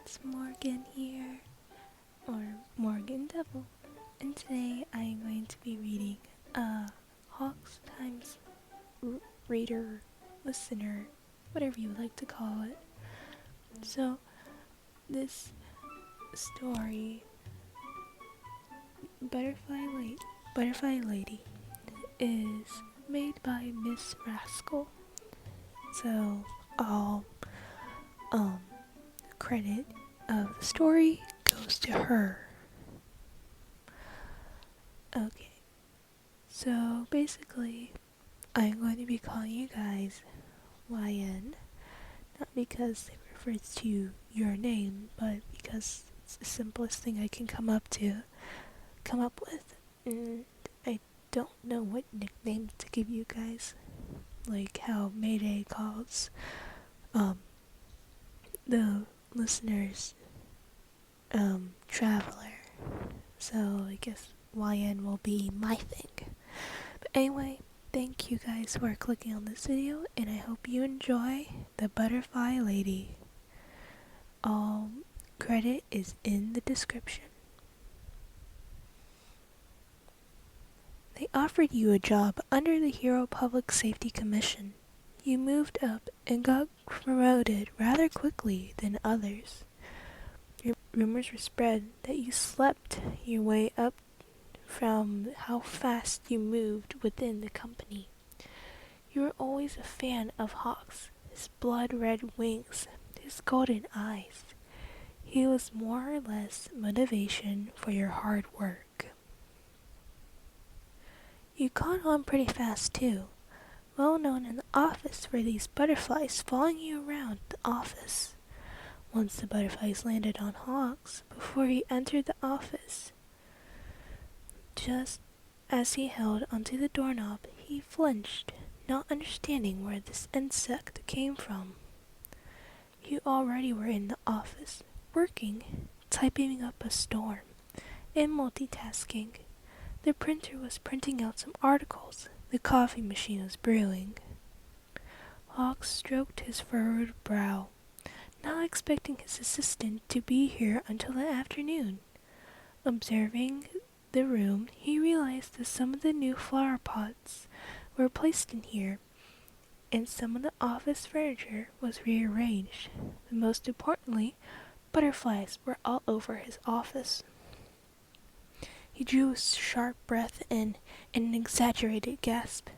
it's Morgan here, or Morgen Devil, and today I am going to be reading Hawks times reader, listener, whatever you would like to call it. So, this story, Butterfly Lady, is made by Miss Rascal. So, all credit of the story goes to her. Okay, so basically, I'm going to be calling you guys YN, not because it refers to your name, but because it's the simplest thing I can come up with, and I don't know what nicknames to give you guys, like how Mayday calls the listeners Traveler. So I guess YN will be my thing. But anyway, thank you guys for clicking on this video, and I hope you enjoy the Butterfly Lady. All credit is in the description. They offered you a job under the Hero Public Safety Commission. You moved up and got promoted rather quickly than others. Rumors were spread that you slept your way up from how fast you moved within the company. You were always a fan of Hawks, his blood-red wings, his golden eyes. He was more or less motivation for your hard work. You caught on pretty fast too, well known in the office for these butterflies following you around the office. Once the butterflies landed on Hawks before he entered the office. Just as he held onto the doorknob, he flinched, not understanding where this insect came from. You already were in the office, working, typing up a storm, and multitasking. The printer was printing out some articles. The coffee machine was brewing. Hawks stroked his furrowed brow, not expecting his assistant to be here until the afternoon. Observing the room, he realized that some of the new flower pots were placed in here, and some of the office furniture was rearranged. But most importantly, butterflies were all over his office. He drew a sharp breath in an exaggerated gasp.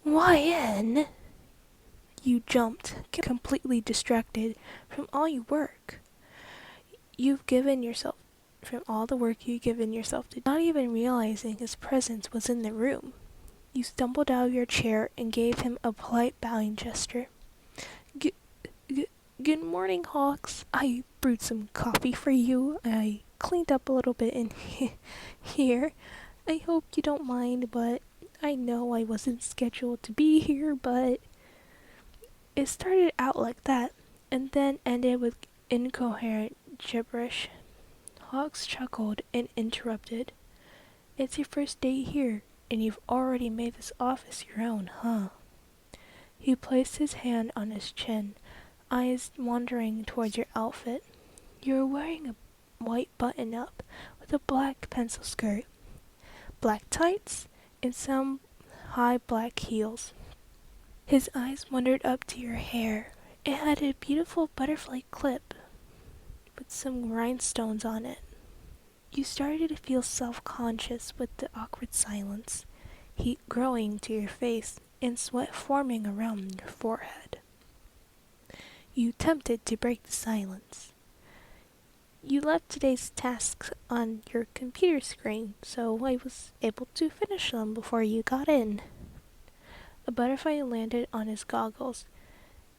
YN! You jumped, completely distracted from all the work you've given yourself to, not even realizing his presence was in the room. You stumbled out of your chair and gave him a polite bowing gesture. Good morning, Hawks. I brewed some coffee for you. I cleaned up a little bit in here. I hope you don't mind, but I know I wasn't scheduled to be here, but it started out like that, and then ended with incoherent gibberish. Hawks chuckled and interrupted. It's your first day here, and you've already made this office your own, huh? He placed his hand on his chin, eyes wandering towards your outfit. You're wearing a white button-up with a black pencil skirt, black tights, and some high black heels. His eyes wandered up to your hair. It had a beautiful butterfly clip with some rhinestones on it. You started to feel self-conscious with the awkward silence, heat growing to your face and sweat forming around your forehead. You attempted to break the silence. You left today's tasks on your computer screen, so I was able to finish them before you got in. A butterfly landed on his goggles,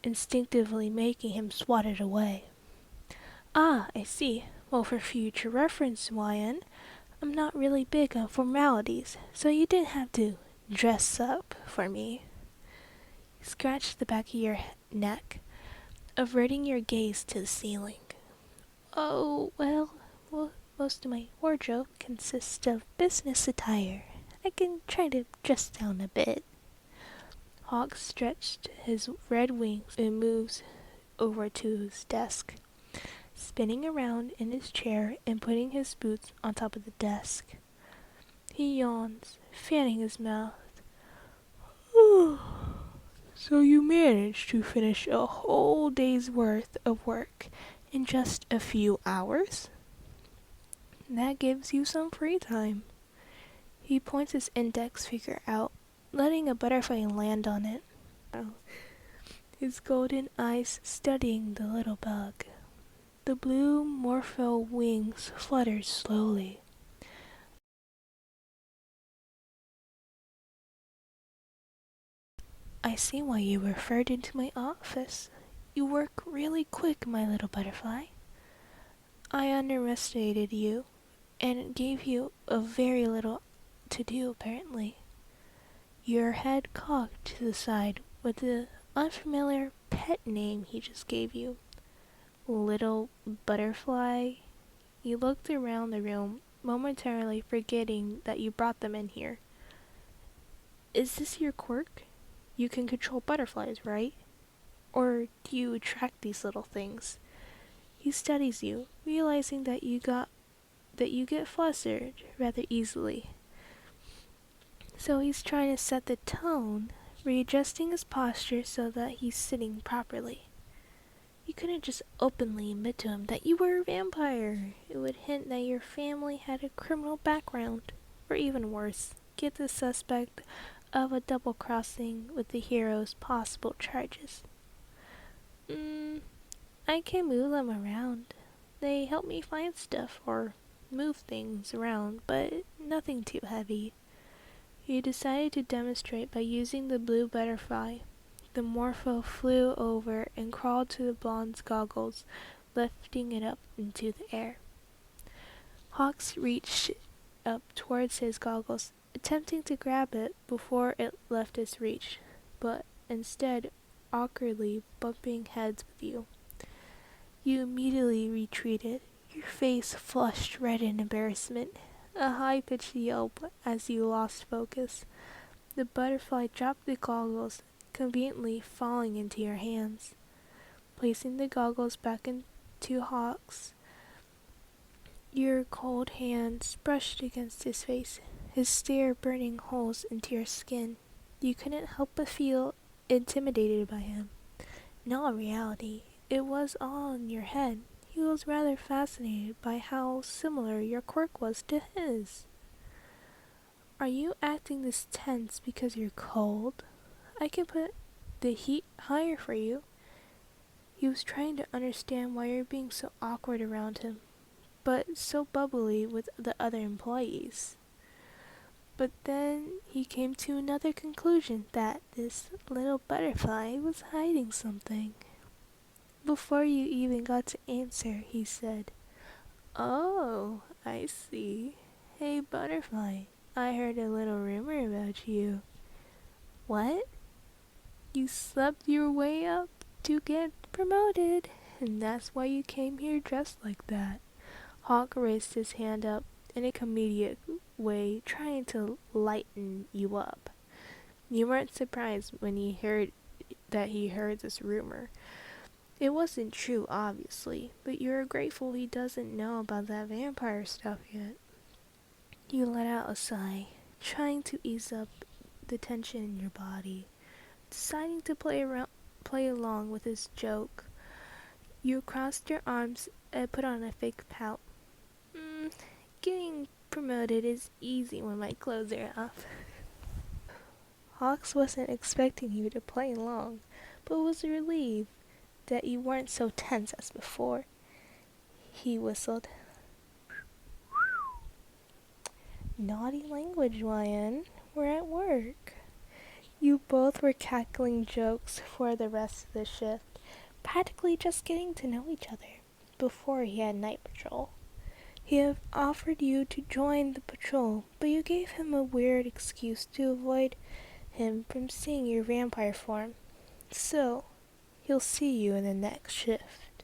instinctively making him swat it away. Ah, I see. Well, for future reference, YN, I'm not really big on formalities, so you didn't have to dress up for me. You scratched the back of your neck, averting your gaze to the ceiling. Oh, well, most of my wardrobe consists of business attire. I can try to dress down a bit. Hawk stretched his red wings and moved over to his desk. spinning around in his chair and putting his boots on top of the desk. He yawns, fanning his mouth. So you managed to finish a whole day's worth of work in just a few hours? That gives you some free time. He points his index finger out, letting a butterfly land on it. His golden eyes studying the little bug. The blue morpho wings fluttered slowly. I see why you referred into my office. You work really quick, my little butterfly. I underestimated you, and it gave you a very little to do, apparently. Your head cocked to the side with the unfamiliar pet name he just gave you. Little butterfly. You looked around the room, momentarily forgetting that you brought them in here. Is this your quirk? You can control butterflies, right? Or do you attract these little things? He studies you, realizing that you get flustered rather easily. So he's trying to set the tone, readjusting his posture so that he's sitting properly. You couldn't just openly admit to him that you were a vampire. It would hint that your family had a criminal background, or even worse, get the suspect of a double crossing with the hero's possible charges. I can move them around. They help me find stuff or move things around, but nothing too heavy. He decided to demonstrate by using the blue butterfly. The morpho flew over and crawled to the blonde's goggles, lifting it up into the air. Hawks reached up towards his goggles, attempting to grab it before it left his reach, but instead awkwardly bumping heads with you. You immediately retreated, your face flushed red in embarrassment, a high-pitched yelp as you lost focus. The butterfly dropped the goggles, conveniently falling into your hands. Placing the goggles back into Hawk's, your cold hands brushed against his face, his stare burning holes into your skin. You couldn't help but feel intimidated by him. In all reality, it was all in your head. He was rather fascinated by how similar your quirk was to his. Are you acting this tense because you're cold? I can put the heat higher for you. He was trying to understand why you're being so awkward around him, but so bubbly with the other employees. But then he came to another conclusion, that this little butterfly was hiding something. Before you even got to answer, he said, "Oh, I see. Hey, butterfly, I heard a little rumor about you." "What?" "You slept your way up to get promoted, and that's why you came here dressed like that." Hawk raised his hand up in a comedic way, trying to lighten you up. You weren't surprised when he heard this rumor. It wasn't true, obviously, but you're grateful he doesn't know about that vampire stuff yet. You let out a sigh, trying to ease up the tension in your body, deciding to play along with his joke. You crossed your arms and put on a fake pout. Getting promoted is easy when my clothes are off." Hawks wasn't expecting you to play along, but was relieved that you weren't so tense as before. He whistled. "Naughty language, YN. We're at work." You both were cackling jokes for the rest of the shift, practically just getting to know each other before he had night patrol. He had offered you to join the patrol, but you gave him a weird excuse to avoid him from seeing your vampire form. So, he'll see you in the next shift.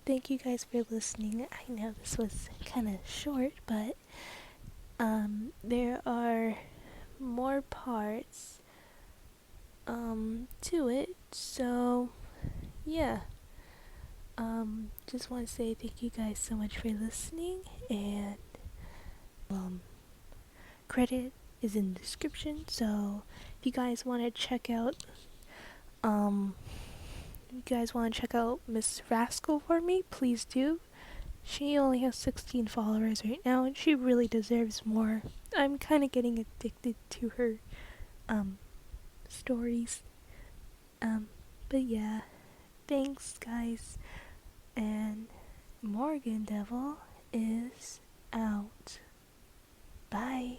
Thank you guys for listening. I know this was kind of short, but there are more parts to it, so yeah, just want to say thank you guys so much for listening, and um, credit is in the description. So if you guys want to check out, um, if you guys want to check out Miss Rascal for me, please do. She only has 16 followers right now, and she really deserves more. I'm kind of getting addicted to her um stories. Um, but yeah, thanks guys, and Morgen Devil is out. Bye.